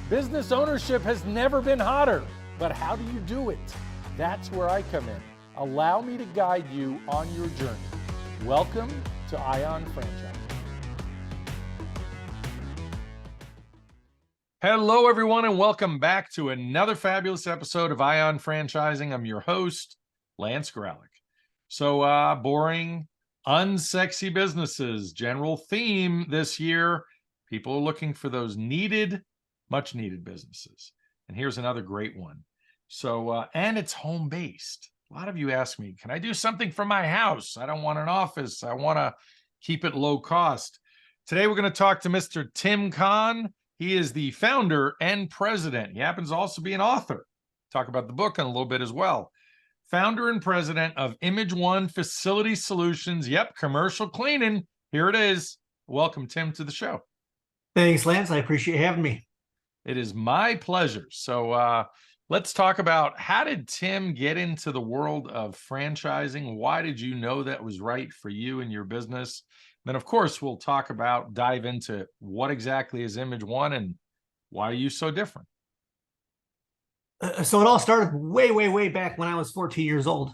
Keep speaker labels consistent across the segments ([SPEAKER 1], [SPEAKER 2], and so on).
[SPEAKER 1] Business ownership has never been hotter, but how do you do it? That's where I come in. Allow me to guide you on your journey. Welcome to Ion Franchise. Hello, everyone, and welcome back to another fabulous episode of Ion Franchising. I'm your host, Lance Graulich. So, boring, unsexy businesses, general theme this year. People are looking for those much needed businesses. And here's another great one. So, and it's home-based. A lot of you ask me, can I do something from my house? I don't want an office. I want to keep it low cost. Today, we're going to talk to Mr. Tim Conn. He is the founder and president. He happens to also be an author. Talk about the book in a little bit as well. Founder and president of Image One Facility Solutions. Yep, commercial cleaning. Here it is. Welcome, Tim, to the show.
[SPEAKER 2] Thanks, Lance. I appreciate having me.
[SPEAKER 1] It is my pleasure. So let's talk about, how did Tim get into the world of franchising? Why did you know that was right for you and your business? Then, of course, we'll dive into what exactly is Image One and why are you so different?
[SPEAKER 2] So it all started way back when I was 14 years old.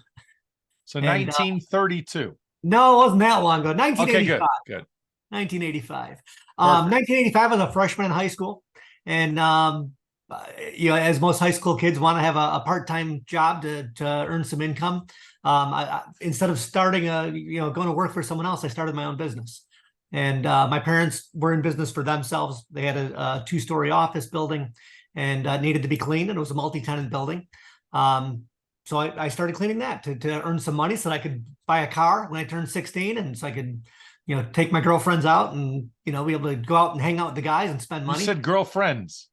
[SPEAKER 1] So 1932.
[SPEAKER 2] No, it wasn't that long ago. 1985.
[SPEAKER 1] Okay, good.
[SPEAKER 2] 1985. 1985, I was a freshman in high school. And, as most high school kids want to have a part-time job to earn some income. Instead of starting going to work for someone else, I started my own business. And my parents were in business for themselves. They had a two-story office building and needed to be cleaned, and it was a multi-tenant building. So I started cleaning that to earn some money so that I could buy a car when I turned 16, and so I could, take my girlfriends out and, be able to go out and hang out with the guys and spend money.
[SPEAKER 1] You said girlfriends.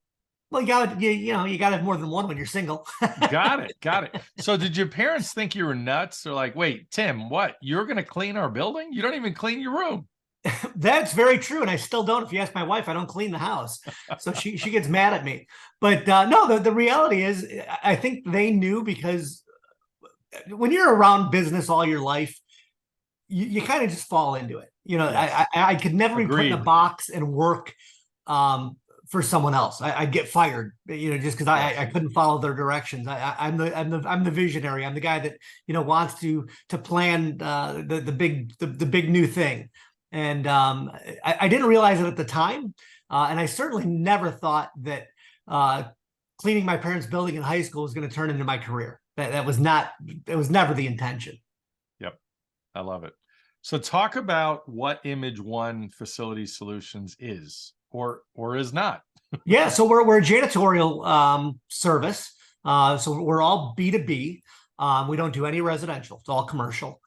[SPEAKER 2] Well, you got to have more than one when you're single.
[SPEAKER 1] Got it. So did your parents think you were nuts? They're like, wait, Tim, what? You're going to clean our building? You don't even clean your room.
[SPEAKER 2] That's very true. And I still don't. If you ask my wife, I don't clean the house. So she gets mad at me. But no, the reality is, I think they knew, because when you're around business all your life, you kind of just fall into it. Yes. I could never be put in a box and work for someone else. I'd get fired, just because I couldn't follow their directions. I'm the visionary. I'm the guy that wants to plan the big new thing. And I didn't realize it at the time, and I certainly never thought that cleaning my parents' building in high school was going to turn into my career. It was never the intention.
[SPEAKER 1] Yep, I love it. So talk about what Image One Facility Solutions is or is not.
[SPEAKER 2] Yeah, so we're a janitorial service. So we're all B2B. We don't do any residential. It's all commercial.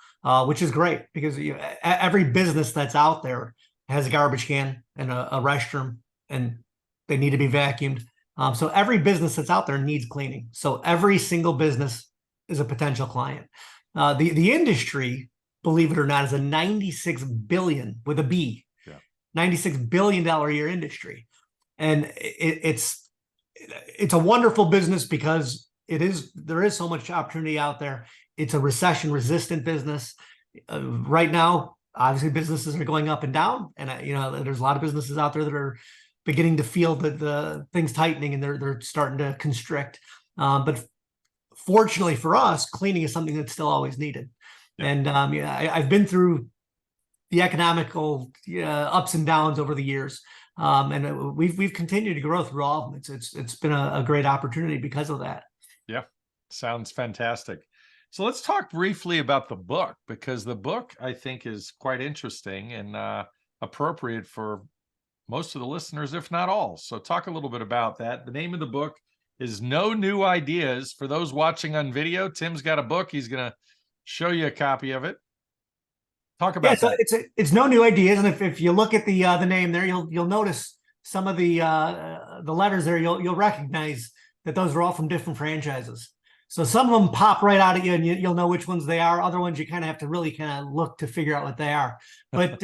[SPEAKER 2] Which is great, because every business that's out there has a garbage can and a restroom, and they need to be vacuumed. So every business that's out there needs cleaning. So every single business is a potential client. The industry, believe it or not, is a $96 billion with a B, $96 billion a year industry, and it's a wonderful business because there is so much opportunity out there. It's a recession-resistant business. Right now, obviously, businesses are going up and down, and there's a lot of businesses out there that are beginning to feel that the things tightening, and they're starting to constrict. But fortunately for us, cleaning is something that's still always needed. Yeah. And I've been through the economical ups and downs over the years, and we've continued to grow through all of them. It's been a great opportunity because of that.
[SPEAKER 1] Yeah, sounds fantastic. So let's talk briefly about the book, because the book, I think, is quite interesting and appropriate for most of the listeners, if not all. So talk a little bit about that. The name of the book is No New Ideas. For those watching on video, Tim's got a book. He's going to show you a copy of it. Talk about that.
[SPEAKER 2] So it's No New Ideas, and if you look at the name there, you'll notice some of the letters there. You'll recognize that those are all from different franchises. So some of them pop right out at you, and you'll know which ones they are. Other ones you kind of have to really kind of look to figure out what they are. But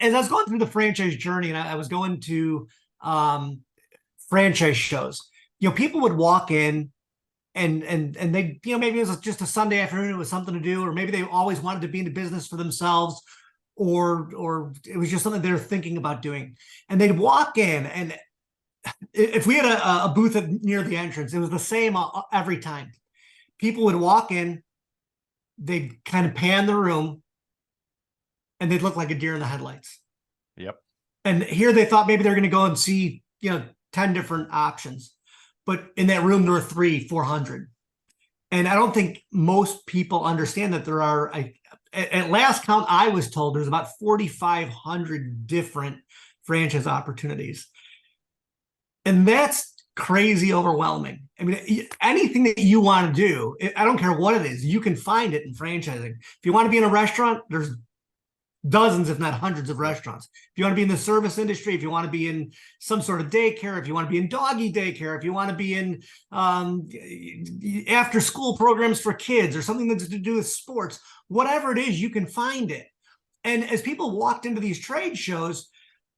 [SPEAKER 2] as I was going through the franchise journey, and I was going to franchise shows, people would walk in and they, maybe it was just a Sunday afternoon, it was something to do, or maybe they always wanted to be in the business for themselves, or it was just something they were thinking about doing. And they'd walk in, and If we had a booth near the entrance, it was the same every time. People would walk in, they'd kind of pan the room, and they'd look like a deer in the headlights.
[SPEAKER 1] Yep.
[SPEAKER 2] And here they thought maybe they're going to go and see, 10 different options. But in that room, there were 400. And I don't think most people understand that there are, at last count, I was told there's about 4,500 different franchise opportunities. And that's crazy overwhelming. I mean, anything that you want to do, I don't care what it is, you can find it in franchising. If you want to be in a restaurant, there's dozens, if not hundreds of restaurants. If you want to be in the service industry, if you want to be in some sort of daycare, if you want to be in doggy daycare, if you want to be in after school programs for kids or something that's to do with sports, whatever it is, you can find it. And as people walked into these trade shows,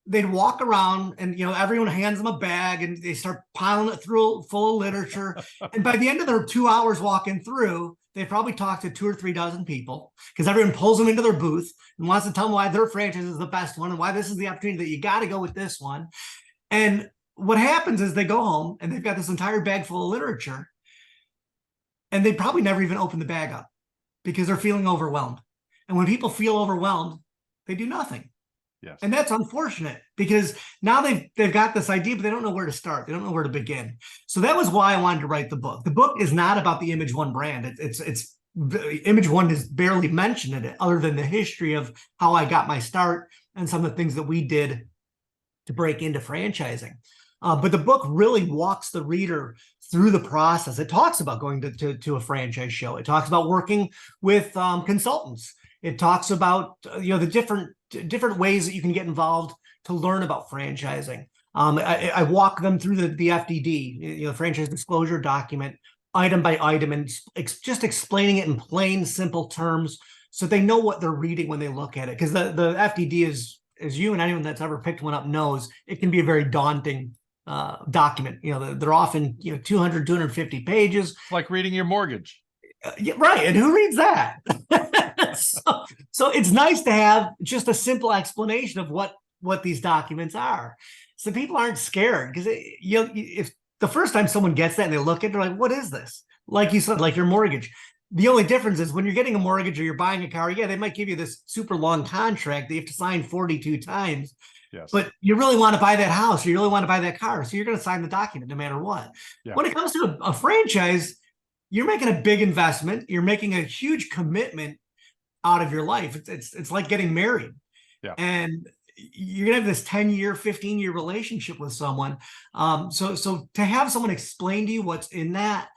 [SPEAKER 2] they'd walk around and, everyone hands them a bag and they start piling it through full of literature. And by the end of their 2 hours walking through, they probably talked to 2 or 3 dozen people because everyone pulls them into their booth and wants to tell them why their franchise is the best one and why this is the opportunity that you got to go with this one. And what happens is they go home and they've got this entire bag full of literature and they probably never even open the bag up because they're feeling overwhelmed. And when people feel overwhelmed, they do nothing.
[SPEAKER 1] Yes. And
[SPEAKER 2] that's unfortunate because now they've got this idea, but they don't know where to start. They don't know where to begin. So that was why I wanted to write the book. The book is not about the Image One brand. It's Image One is barely mentioned in it, other than the history of how I got my start and some of the things that we did to break into franchising. But the book really walks the reader through the process. It talks about going to a franchise show. It talks about working with consultants. It talks about the different ways that you can get involved to learn about franchising. I walk them through the FDD, franchise disclosure document, item by item, and just explaining it in plain, simple terms so they know what they're reading when they look at it. Because the FDD is, as you and anyone that's ever picked one up knows, it can be a very daunting document. They're often 200, 250 pages.
[SPEAKER 1] Like reading your mortgage.
[SPEAKER 2] Yeah, right. And who reads that? So it's nice to have just a simple explanation of what these documents are. So people aren't scared because if the first time someone gets that and they look at it, they're like, what is this? Like you said, like your mortgage. The only difference is when you're getting a mortgage or you're buying a car, yeah, they might give you this super long contract that you have to sign 42 times. Yes. But you really want to buy that house or you really want to buy that car. So you're going to sign the document no matter what. Yeah. When it comes to a franchise, you're making a big investment. You're making a huge commitment out of your life. It's like getting married. Yeah. And you're gonna have this 10-year, 15-year relationship with someone. So to have someone explain to you what's in that,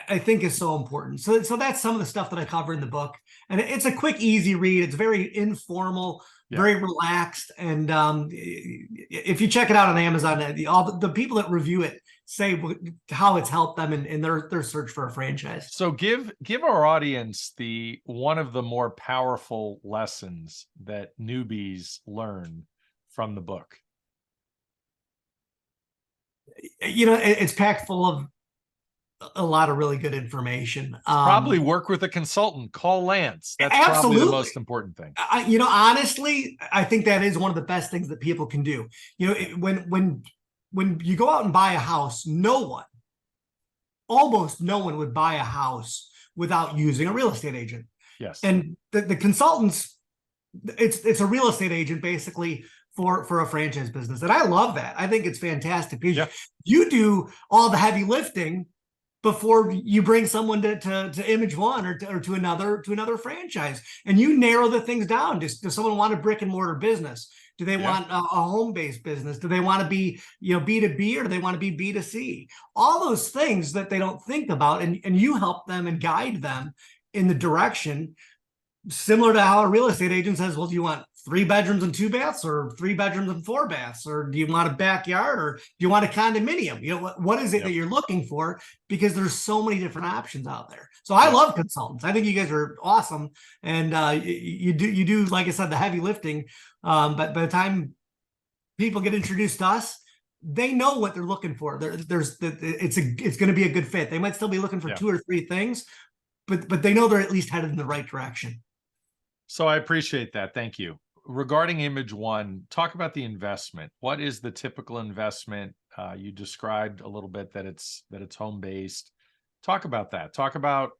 [SPEAKER 2] I think is so important. So that's some of the stuff that I cover in the book. And it's a quick, easy read. It's very informal, very relaxed. And if you check it out on Amazon, all the people that review it say how it's helped them in their search for a franchise.
[SPEAKER 1] So give our audience one of the more powerful lessons that newbies learn from the book.
[SPEAKER 2] It's packed full of a lot of really good information.
[SPEAKER 1] Probably work with a consultant. Call Lance. That's absolutely probably the most important thing.
[SPEAKER 2] Honestly, I think that is one of the best things that people can do. When you go out and buy a house, almost no one would buy a house without using a real estate agent.
[SPEAKER 1] Yes.
[SPEAKER 2] And the consultants, it's a real estate agent basically for a franchise business. And I love that. I think it's fantastic because you do all the heavy lifting before you bring someone to Image One or to another franchise, and you narrow the things down. Does someone want a brick and mortar business? Do they want a home-based business? Do they want to be B2B or do they want to be B2C? All those things that they don't think about, and you help them and guide them in the direction similar to how a real estate agent says, well, do you want 3 bedrooms and 2 baths or 3 bedrooms and 4 baths? Or do you want a backyard or do you want a condominium? What is it that you're looking for? Because there's so many different options out there. So I love consultants. I think you guys are awesome. And you do, like I said, the heavy lifting. But by the time people get introduced to us, they know what they're looking for. It's going to be a good fit. They might still be looking for 2 or 3 things, but they know they're at least headed in the right direction.
[SPEAKER 1] So I appreciate that. Thank you. Regarding Image One, talk about the investment. What is the typical investment You described a little bit that it's home based. Talk about that. Talk about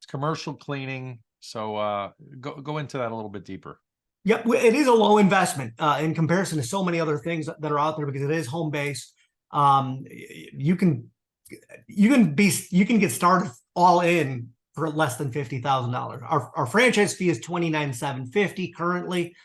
[SPEAKER 1] commercial cleaning. So go into that a little bit deeper.
[SPEAKER 2] Yep, it is a low investment in comparison to so many other things that are out there because it is home based. You can get started all in for less than $50,000. Our franchise fee is $29,750 currently.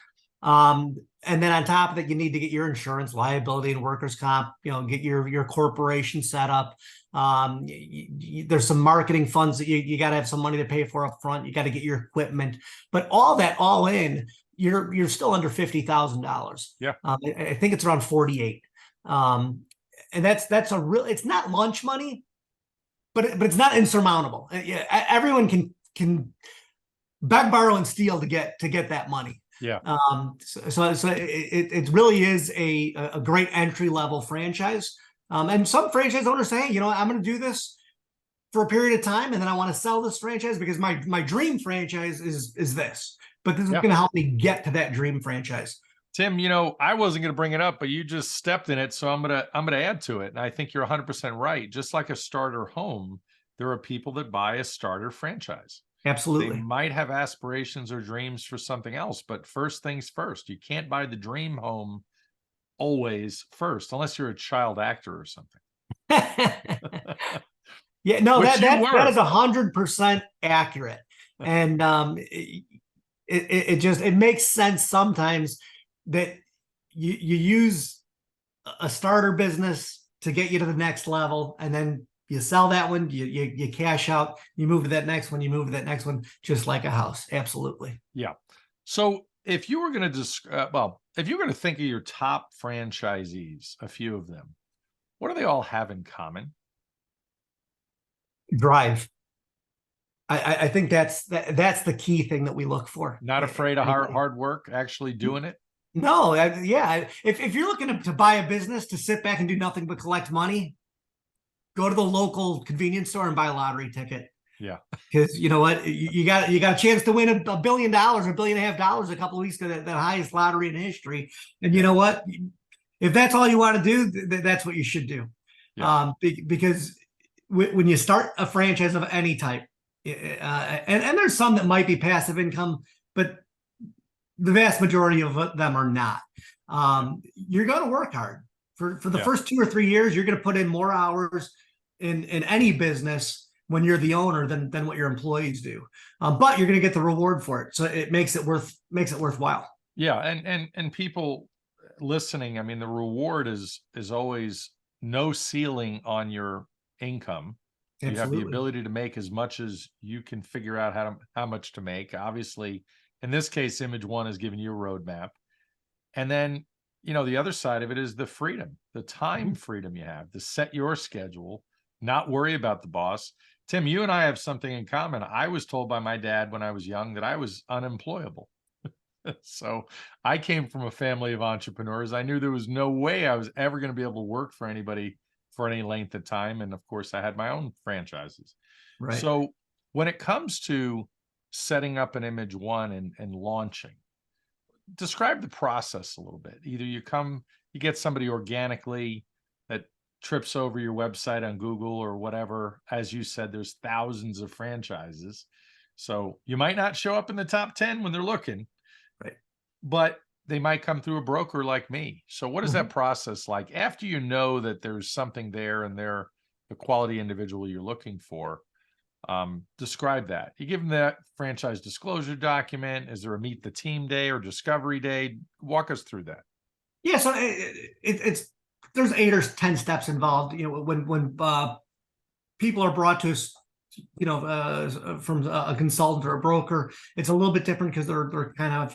[SPEAKER 2] And then on top of that, you need to get your insurance, liability, and workers' comp. Get your corporation set up. There's some marketing funds that you got to have some money to pay for up front. You got to get your equipment, but all in, you're still under $50,000.
[SPEAKER 1] Yeah,
[SPEAKER 2] I think it's around 48. And that's a real. It's not lunch money, but it's not insurmountable. Everyone can beg, borrow, and steal to get that money.
[SPEAKER 1] Yeah.
[SPEAKER 2] So it really is a great entry level franchise. And some franchise owners say, hey, I'm going to do this for a period of time, and then I want to sell this franchise because my dream franchise is this. But this is going to help me get to that dream franchise.
[SPEAKER 1] Tim, I wasn't going to bring it up, but you just stepped in it, so I'm gonna add to it. And I think you're 100% right. Just like a starter home, there are people that buy a starter franchise.
[SPEAKER 2] Absolutely.
[SPEAKER 1] They might have aspirations or dreams for something else, but first things first. You can't buy the dream home always first, unless you're a child actor or something.
[SPEAKER 2] Yeah, no, that is 100% accurate. And it makes sense sometimes that you use a starter business to get you to the next level, and then you sell that one, you cash out, you move to that next one, just like a house. Absolutely.
[SPEAKER 1] Yeah. So if you were going to if you were going to think of your top franchisees, a few of them, what do they all have in common?
[SPEAKER 2] Drive. I think that's the key thing that we look for.
[SPEAKER 1] Not afraid of hard work, actually doing it.
[SPEAKER 2] No, yeah. If you're looking to buy a business to sit back and do nothing but collect money, go to the local convenience store and buy a lottery ticket.
[SPEAKER 1] Yeah.
[SPEAKER 2] Because you know what? You got a chance to win $1 billion, $1.5 billion a couple of weeks ago, the highest lottery in history. And you know what? If that's all you want to do, that's what you should do. Yeah. Because when you start a franchise of any type, and there's some that might be passive income, but the vast majority of them are not. You're going to work hard for the first 2 or 3 years. You're going to put in more hours in any business when you're the owner than what your employees do. But you're going to get the reward for it. So it makes it worthwhile.
[SPEAKER 1] Yeah. And people listening, I mean, the reward is always no ceiling on your income.
[SPEAKER 2] Absolutely.
[SPEAKER 1] You have the ability to make as much as you can figure out how much to make. Obviously, in this case, Image One is giving you a roadmap. And then, the other side of it is the freedom, the time freedom you have to set your schedule, not worry about the boss. Tim, you and I have something in common. I was told by my dad when I was young that I was unemployable. So I came from a family of entrepreneurs. I knew there was no way I was ever going to be able to work for anybody for any length of time. And of course, I had my own franchises. Right. So when it comes to setting up an Image One and launching, describe the process a little bit. Either you get somebody organically that trips over your website on Google or whatever. As you said, there's thousands of franchises. So you might not show up in the top 10 when they're looking, right? But they might come through a broker like me. So what is that process like after you know that there's something there and they're the quality individual you're looking for? Describe that. You give them that franchise disclosure document. Is there a meet the team day or discovery day? Walk us through that.
[SPEAKER 2] Yeah, so there's 8 or 10 steps involved. When people are brought to us, from a consultant or a broker, it's a little bit different because they're kind of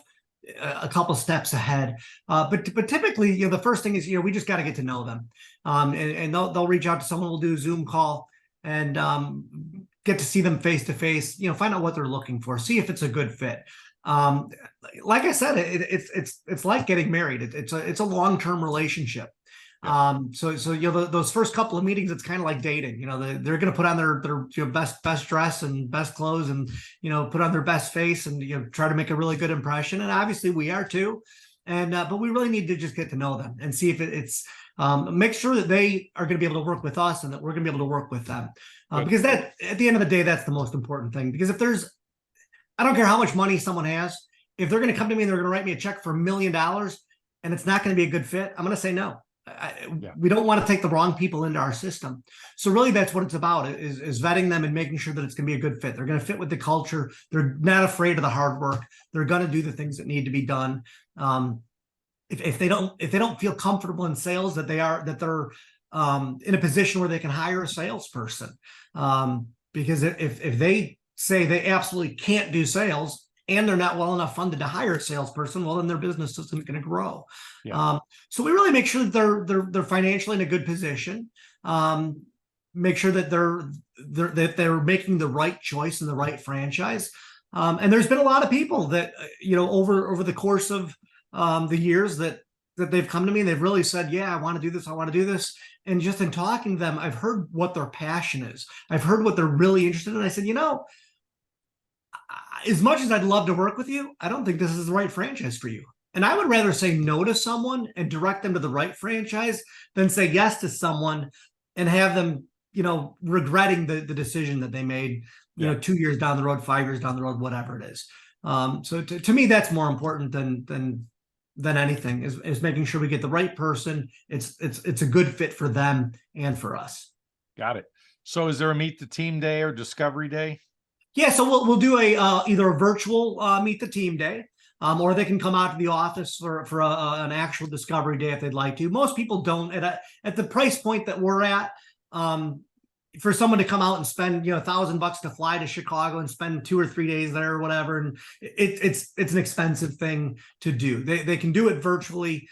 [SPEAKER 2] a couple steps ahead. But typically, the first thing is, we just got to get to know them. And they'll reach out to someone. We'll do a Zoom call and get to see them face to face, find out what they're looking for, see if it's a good fit. Like I said, it's like getting married. It's a long-term relationship. Yeah. So those first couple of meetings, it's kind of like dating. They're going to put on their best dress and best clothes, and put on their best face, and try to make a really good impression. And obviously we are too. And but we really need to just get to know them and see if it's make sure that they are going to be able to work with us and that we're going to be able to work with them.
[SPEAKER 1] Good.
[SPEAKER 2] Because that, at the end of the day, that's the most important thing. Because I don't care how much money someone has, if they're going to come to me and they're going to write me a check for $1 million and it's not going to be a good fit, I'm going to say no. We don't want to take the wrong people into our system. So really that's what it's about, is vetting them and making sure that it's going to be a good fit. They're going to fit with the culture. They're not afraid of the hard work. They're going to do the things that need to be done. If they don't feel comfortable in sales, that they're in a position where they can hire a salesperson. Because if they say they absolutely can't do sales, and they're not well enough funded to hire a salesperson, well, then their business isn't going to grow.
[SPEAKER 1] Yeah.
[SPEAKER 2] So we really make sure that they're financially in a good position. Make sure that they're making the right choice and the right franchise. And there's been a lot of people that over the course of the years that they've come to me and they've really said, yeah, I want to do this. I want to do this. And just in talking to them, I've heard what their passion is. I've heard what they're really interested in. I said, as much as I'd love to work with you, I don't think this is the right franchise for you. And I would rather say no to someone and direct them to the right franchise than say yes to someone and have them, regretting the decision that they made, 2 years down the road, 5 years down the road, whatever it is. So to me, that's more important than anything is making sure we get the right person. It's a good fit for them and for us.
[SPEAKER 1] Got it. So is there a meet the team day or discovery day?
[SPEAKER 2] Yeah, so we'll do either a virtual meet the team day, or they can come out to the office for an actual discovery day if they'd like to. Most people don't at the price point that we're at. For someone to come out and spend $1,000 to fly to Chicago and spend 2 or 3 days there or whatever, and it's an expensive thing to do. They can do it virtually.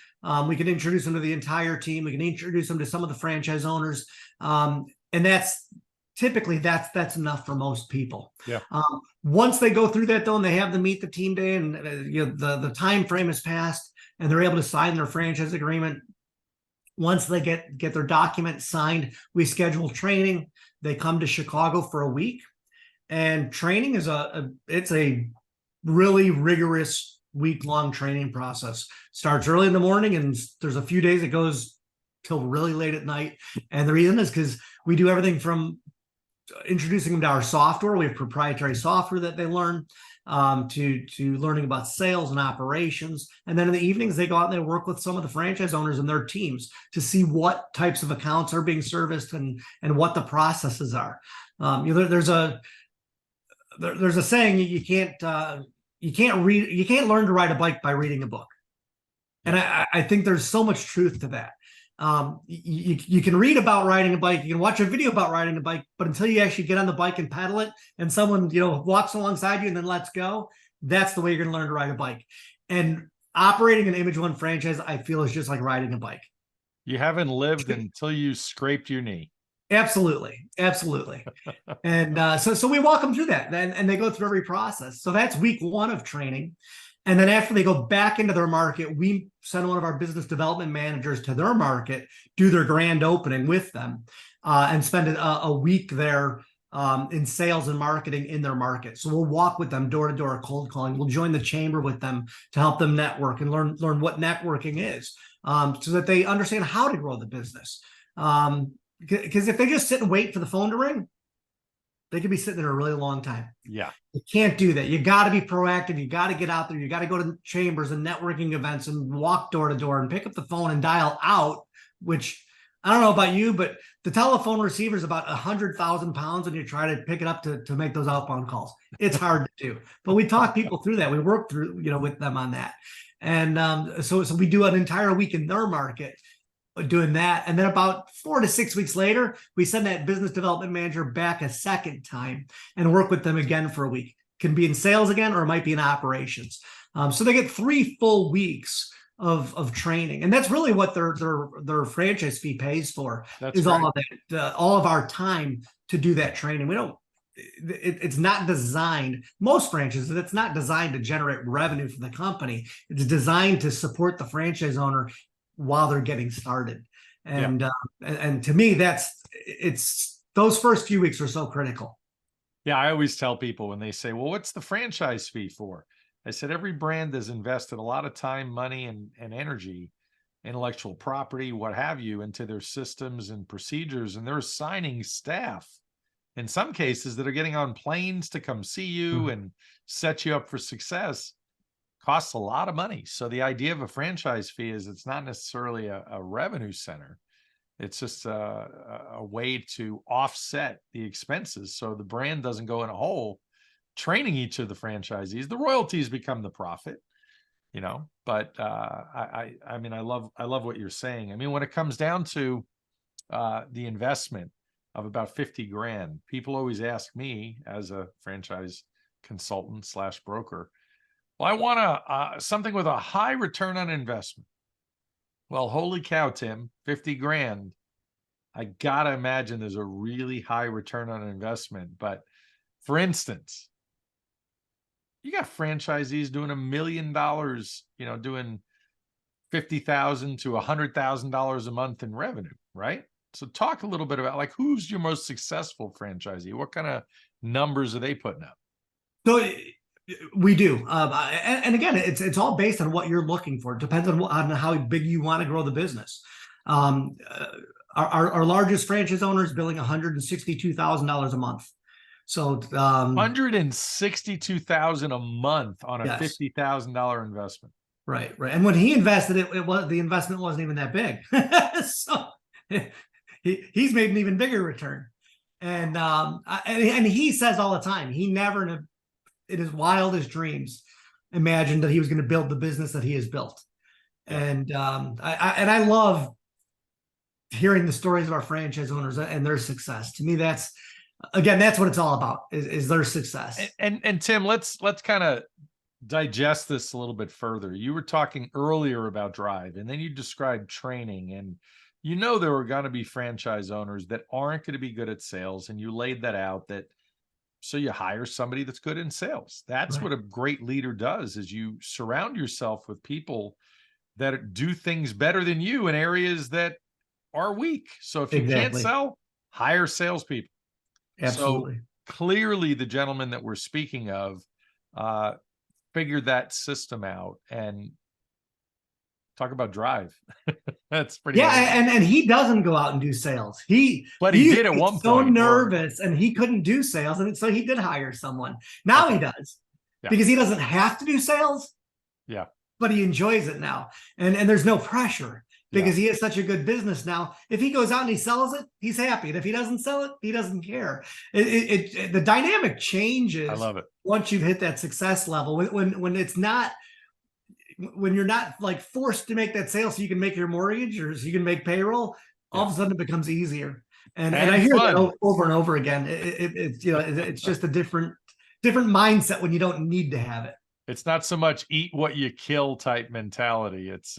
[SPEAKER 2] We can introduce them to the entire team. We can introduce them to some of the franchise owners, and typically that's enough for most people.
[SPEAKER 1] Yeah.
[SPEAKER 2] Once they go through that though, and they have the meet the team day, and the time frame has passed, and they're able to sign their franchise agreement. Once they get their document signed, we schedule training. They come to Chicago for a week, and training is it's a really rigorous week-long training process. Starts early in the morning, and there's a few days it goes till really late at night. And the reason is because we do everything from introducing them to our software. We have proprietary software that they learn, to learning about sales and operations. And then in the evenings, they go out and they work with some of the franchise owners and their teams to see what types of accounts are being serviced and what the processes are. There's a saying, you can't learn to ride a bike by reading a book. And I think there's so much truth to that. You can read about riding a bike, you can watch a video about riding a bike, but until you actually get on the bike and pedal it, and someone walks alongside you and then lets go, that's the way you're going to learn to ride a bike. And operating an Image One franchise, I feel, is just like riding a bike.
[SPEAKER 1] You haven't lived until you scraped your knee.
[SPEAKER 2] Absolutely. And so we walk them through that, and they go through every process. So that's week 1 of training. And then after they go back into their market, we send one of our business development managers to their market, do their grand opening with them, and spend a week there in sales and marketing in their market. So we'll walk with them door to door, cold calling. We'll join the chamber with them to help them network and learn what networking is, so that they understand how to grow the business. Because if they just sit and wait for the phone to ring, they could be sitting there a really long time.
[SPEAKER 1] Yeah.
[SPEAKER 2] You can't do that. You got to be proactive. You got to get out there. You got to go to chambers and networking events and walk door to door and pick up the phone and dial out, which I don't know about you, but the telephone receiver is about 100,000 pounds when you try to pick it up to make those outbound calls. It's hard to do, but we talk people through that. We work through, with them on that. And so we do an entire week in their market doing that. And then about 4 to 6 weeks later, we send that business development manager back a second time and work with them again for a week. Can be in sales again, or it might be in operations. So they get 3 full weeks of training. And that's really what their franchise fee pays for. That's right. All of that, all of our time to do that training. It's not designed, most franchises, it's not designed to generate revenue for the company. It's designed to support the franchise owner while they're getting started. And and to me, it's those first few weeks are so critical.
[SPEAKER 1] Yeah, I always tell people when they say, well, what's the franchise fee for? I said, every brand has invested a lot of time, money, and energy intellectual property, what have you, into their systems and procedures, and they're assigning staff in some cases that are getting on planes to come see you and set you up for success. Costs a lot of money. So the idea of a franchise fee is it's not necessarily a revenue center. It's just a way to offset the expenses so the brand doesn't go in a hole. Training each of the franchisees, the royalties become the profit, but I mean, I love what you're saying. I mean, when it comes down to the investment of about 50 grand, people always ask me as a franchise consultant / broker, well, I want something with a high return on investment. Well, holy cow, Tim, 50 grand. I gotta imagine there's a really high return on investment. But for instance, you got franchisees doing $1 million, doing $50,000 to $100,000 a month in revenue, right? So talk a little bit about, like, who's your most successful franchisee? What kind of numbers are they putting up?
[SPEAKER 2] So we do, and again, it's all based on what you're looking for. It depends on how big you want to grow the business. Our largest franchise owner is billing $162,000 a month. So
[SPEAKER 1] $162,000 a month on a
[SPEAKER 2] yes.
[SPEAKER 1] $50,000 investment.
[SPEAKER 2] Right. And when he invested, the investment wasn't even that big. So he's made an even bigger return. And he says all the time, he never in his wildest dreams imagined that he was going to build the business that he has built. And I love hearing the stories of our franchise owners and their success. To me, that's what it's all about, is their success.
[SPEAKER 1] And Tim, let's kind of digest this a little bit further. You were talking earlier about drive, and then you described training, and there are going to be franchise owners that aren't going to be good at sales, and you laid that out, so you hire somebody that's good in sales. That's what a great leader does, is you surround yourself with people that do things better than you in areas that are weak. So if you can't sell, hire salespeople.
[SPEAKER 2] Absolutely.
[SPEAKER 1] So clearly the gentleman that we're speaking of figured that system out. And talk about drive. That's pretty amazing.
[SPEAKER 2] And he doesn't go out and do sales.
[SPEAKER 1] But he did at one point.
[SPEAKER 2] So nervous, and he couldn't do sales, and so he did hire someone. Now he does, because he doesn't have to do sales.
[SPEAKER 1] Yeah,
[SPEAKER 2] but he enjoys it now, and there's no pressure, because he has such a good business now. If he goes out and he sells it, he's happy, and if he doesn't sell it, he doesn't care. The dynamic changes.
[SPEAKER 1] I love it
[SPEAKER 2] once you've hit that success level. When it's not. When you're not like forced to make that sale so you can make your mortgage or so you can make payroll, all of a sudden it becomes easier. And I hear that over and over again. It's just a different mindset when you don't need to have it.
[SPEAKER 1] It's not so much eat what you kill type mentality. It's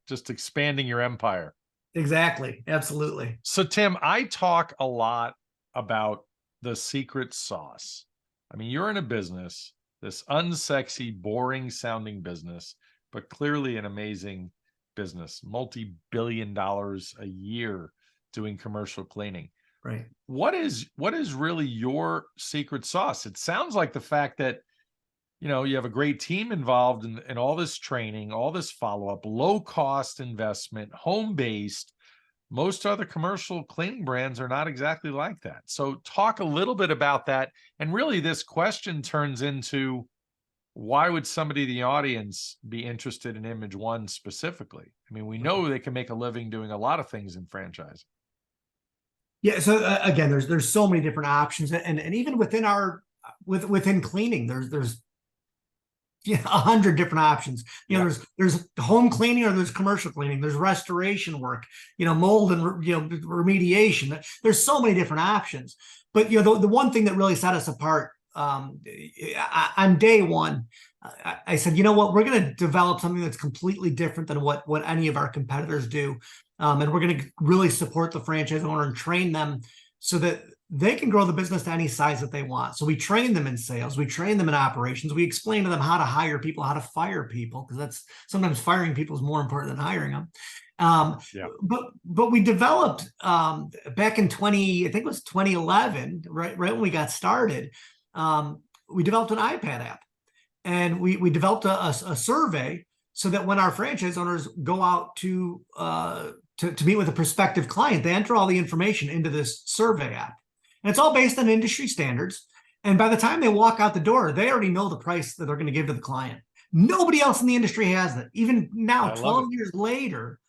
[SPEAKER 1] just expanding your empire.
[SPEAKER 2] Exactly. Absolutely.
[SPEAKER 1] So Tim, I talk a lot about the secret sauce. I mean, you're in a business, this unsexy, boring sounding business, but clearly an amazing business, multi-billion dollars a year doing commercial cleaning.
[SPEAKER 2] Right.
[SPEAKER 1] What is really your secret sauce? It sounds like the fact that, you have a great team involved in all this training, all this follow-up, low cost investment, home-based. Most other commercial cleaning brands are not exactly like that. So talk a little bit about that. And really this question turns into, why would somebody in the audience be interested in Image One specifically? I mean, we know they can make a living doing a lot of things in franchising.
[SPEAKER 2] Yeah. So again, there's so many different options, and even within cleaning, there's 100 different options. There's home cleaning, or there's commercial cleaning. There's restoration work, mold and remediation. There's so many different options. But the one thing that really set us apart, on day one, I said, you know what, we're going to develop something that's completely different than what any of our competitors do. And we're going to really support the franchise owner and train them so that they can grow the business to any size that they want. So we train them in sales, we train them in operations, we explain to them how to hire people, how to fire people, because that's sometimes firing people is more important than hiring them. But we developed back in I think it was 2011, right when we got started. We developed an iPad app, and we developed a survey so that when our franchise owners go out to meet with a prospective client, they enter all the information into this survey app. And it's all based on industry standards. And by the time they walk out the door, they already know the price that they're going to give to the client. Nobody else in the industry has that. Even now, 12 years later,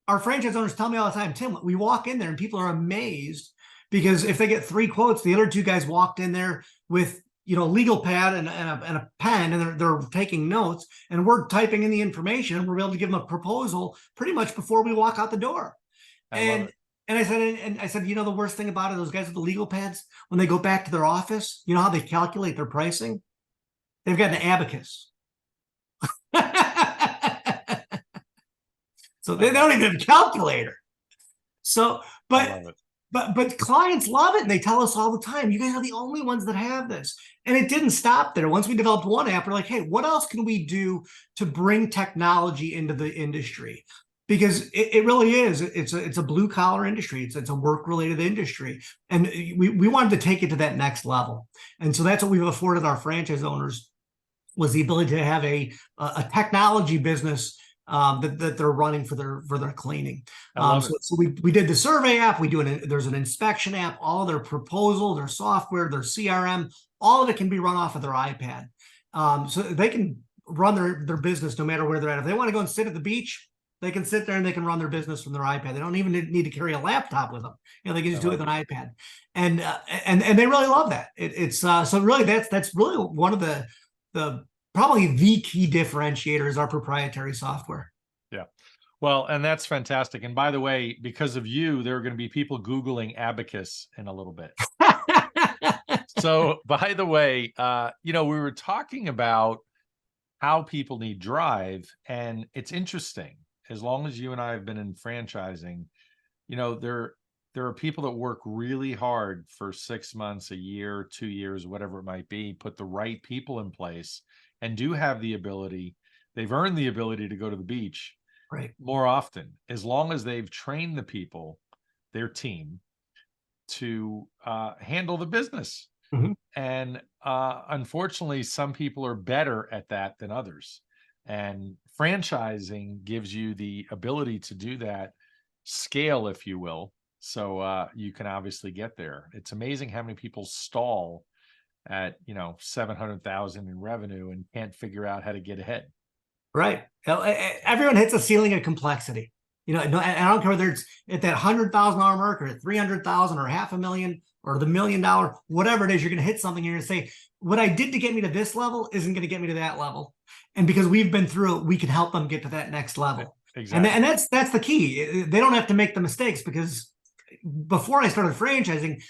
[SPEAKER 2] our franchise owners tell me all the time, Tim, we walk in there and people are amazed because if they get 3 quotes, the other 2 guys walked in there with, you know, a legal pad and a pen, and they're taking notes, and we're typing in the information, and we're able to give them a proposal pretty much before we walk out the door. And I said, you know, the worst thing about it, those guys with the legal pads, when they go back to their office, you know how they calculate their pricing? They've got an abacus. So they don't even have a calculator. So, but clients love it, and they tell us all the time, you guys are the only ones that have this. And it didn't stop there. Once we developed one app, we're like, hey, what else can we do to bring technology into the industry? Because it really is. It's a blue collar industry. It's a work related industry, and we wanted to take it to that next level. And so that's what we've afforded our franchise owners, was the ability to have a technology business that they're running for their cleaning. So we did the survey app. There's an inspection app. All their proposal, their software, their CRM, all of it can be run off of their iPad. So they can run their business no matter where they're at. If they want to go and sit at the beach, they can sit there and they can run their business from their iPad. They don't even need to carry a laptop with them. You know, they can just do it with an iPad, and they really love that. So really that's really one of the probably the key differentiator is our proprietary software.
[SPEAKER 1] Yeah. Well, and that's fantastic. And by the way, because of you, there are going to be people Googling abacus in a little bit. So by the way, you know, we were talking about how people need drive, and it's interesting. As long as you and I have been in franchising, you know, there are people that work really hard for 6 months, a year, 2 years, whatever it might be, put the right people in place, and do have the ability, they've earned the ability to go to the beach more often, as long as they've trained the people, their team, to handle the business.
[SPEAKER 2] Mm-hmm.
[SPEAKER 1] And unfortunately, some people are better at that than others. And franchising gives you the ability to do that scale, if you will. So you can obviously get there. It's amazing how many people stall at, you know, 700,000 in revenue and can't figure out how to get ahead.
[SPEAKER 2] Right. Everyone hits a ceiling of complexity. You know, and I don't care whether it's at that $100,000 mark or at 300,000 or $500,000 or the $1 million, whatever it is, you're going to hit something. You're going to say, what I did to get me to this level isn't going to get me to that level. And because we've been through it, we can help them get to that next level. Exactly. And that's the key. They don't have to make the mistakes, because before I started franchising,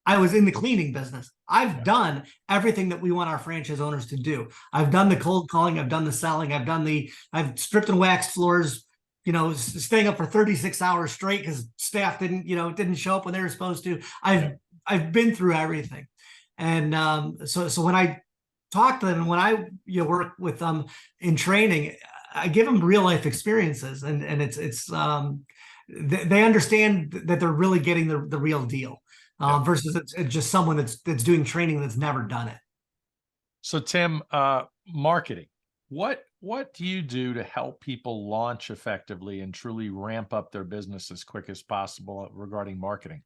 [SPEAKER 2] I was in the cleaning business. I've done everything that we want our franchise owners to do. I've done the cold calling. I've done the selling. I've stripped and waxed floors, you know, staying up for 36 hours straight because staff didn't show up when they were supposed to. I've been through everything. And so when I talk to them, and when I work with them in training, I give them real life experiences, and they understand that they're really getting the real deal. Versus it's just someone that's doing training that's never done it.
[SPEAKER 1] So Tim, marketing, what do you do to help people launch effectively and truly ramp up their business as quick as possible regarding marketing?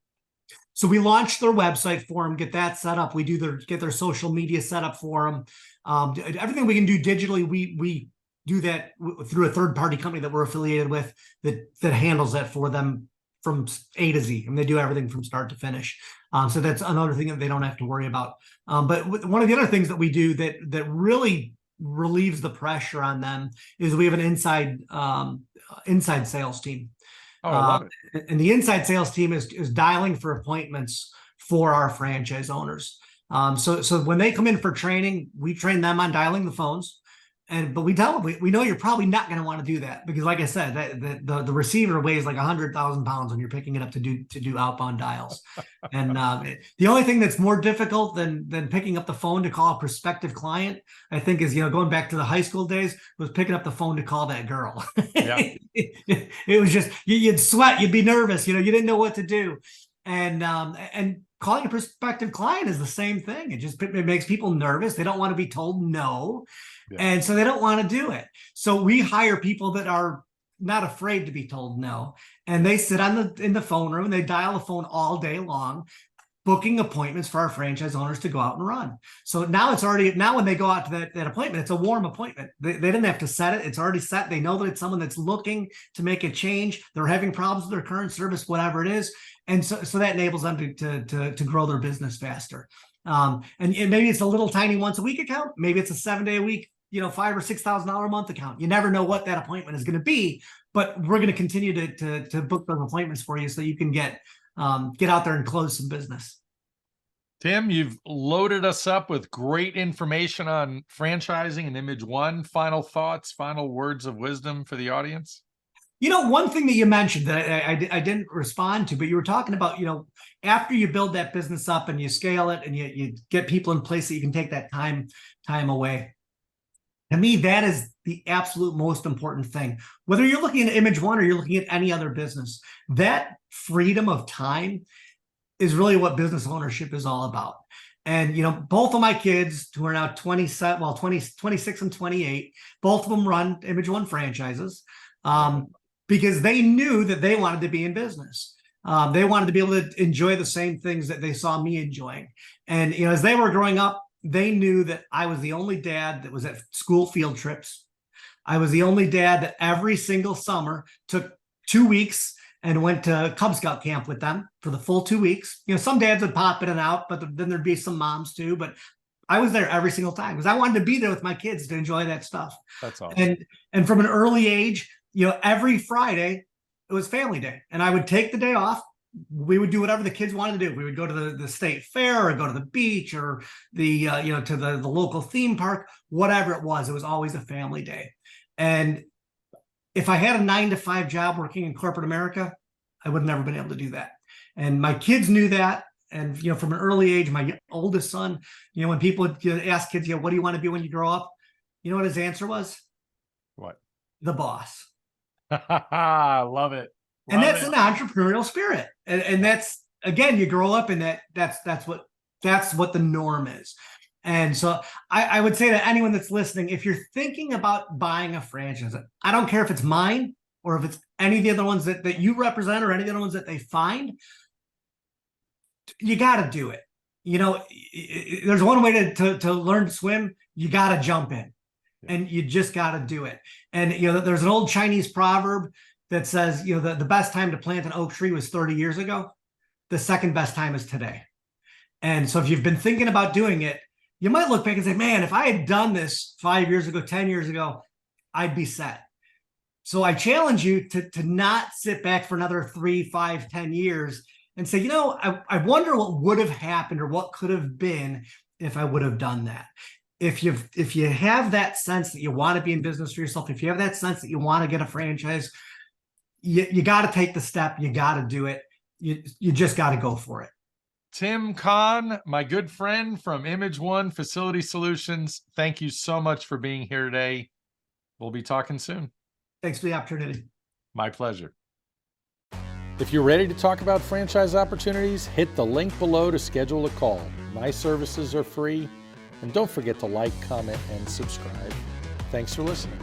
[SPEAKER 2] So we launch their website for them, get that set up. We get their social media set up for them. Everything we can do digitally, we do that through a third-party company that we're affiliated with that handles that for them from A to Z, and they do everything from start to finish. So that's another thing that they don't have to worry about. But one of the other things that we do that really relieves the pressure on them is we have an inside sales team.
[SPEAKER 1] Oh, I love it.
[SPEAKER 2] And the inside sales team is dialing for appointments for our franchise owners. So when they come in for training, we train them on dialing the phones. But we tell them, we know you're probably not going to want to do that, because like I said, the receiver weighs like 100,000 pounds when you're picking it up to do outbound dials. And the only thing that's more difficult than picking up the phone to call a prospective client, I think, is, going back to the high school days, was picking up the phone to call that girl. Yeah. It was just, you'd sweat, you'd be nervous, you didn't know what to do. And calling a prospective client is the same thing. It makes people nervous. They don't want to be told no.
[SPEAKER 1] Yeah.
[SPEAKER 2] And so they don't want to do it. So we hire people that are not afraid to be told no. And they sit in the phone room and they dial the phone all day long, booking appointments for our franchise owners to go out and run. So now when they go out to that appointment, it's a warm appointment. They didn't have to set it. It's already set. They know that it's someone that's looking to make a change. They're having problems with their current service, whatever it is. And so that enables them to grow their business faster. And maybe it's a little tiny once a week account. Maybe it's a 7-day a week, $5,000 or $6,000 a month account. You never know what that appointment is going to be, but we're going to continue to book those appointments for you so you can get out there and close some business.
[SPEAKER 1] Tim, you've loaded us up with great information on franchising and Image One. Final thoughts, final words of wisdom for the audience?
[SPEAKER 2] One thing that you mentioned that I didn't respond to, but you were talking about, after you build that business up and you scale it and you get people in place that you can take that time away. To me, that is the absolute most important thing. Whether you're looking at Image One or you're looking at any other business, that freedom of time is really what business ownership is all about. And, both of my kids who are now 26 and 28, both of them run Image One franchises because they knew that they wanted to be in business. They wanted to be able to enjoy the same things that they saw me enjoying. And, as they were growing up, they knew that I was the only dad that was at school field trips. I was the only dad that every single summer took 2 weeks and went to Cub Scout camp with them for the full 2 weeks. Some dads would pop in and out, but then there'd be some moms too. But I was there every single time because I wanted to be there with my kids to enjoy that stuff.
[SPEAKER 1] That's awesome.
[SPEAKER 2] And from an early age, every Friday it was family day, and I would take the day off. We would do whatever the kids wanted to do. We would go to the state fair or go to the beach or to the local theme park, whatever it was. It was always a family day. And if I had a 9-to-5 job working in corporate America, I would have never been able to do that. And my kids knew that. And, from an early age, my oldest son, when people would ask kids, what do you want to be when you grow up? You know what his answer was?
[SPEAKER 1] What?
[SPEAKER 2] The boss.
[SPEAKER 1] I love it.
[SPEAKER 2] And that's an entrepreneurial spirit. And that's, again, you grow up in that. That's what the norm is. And so I would say to anyone that's listening, if you're thinking about buying a franchise, I don't care if it's mine or if it's any of the other ones that you represent or any of the other ones that they find, you got to do it. There's one way to learn to swim. You got to jump in, and you just got to do it. And, there's an old Chinese proverb that says, the best time to plant an oak tree was 30 years ago. The second best time is today. And so if you've been thinking about doing it, you might look back and say, man, if I had done this 5 years ago, 10 years ago, I'd be set. So I challenge you to not sit back for another 3, 5, 10 years and say, I wonder what would have happened or what could have been if I would have done that. If you have that sense that you want to be in business for yourself, if you have that sense that you want to get a franchise, you got to take the step. You got to do it. You just got to go for it.
[SPEAKER 1] Tim Conn, my good friend from Image One Facility Solutions, thank you so much for being here today. We'll be talking soon.
[SPEAKER 2] Thanks for the opportunity.
[SPEAKER 1] My pleasure. If you're ready to talk about franchise opportunities, hit the link below to schedule a call. My services are free. And don't forget to like, comment, and subscribe. Thanks for listening.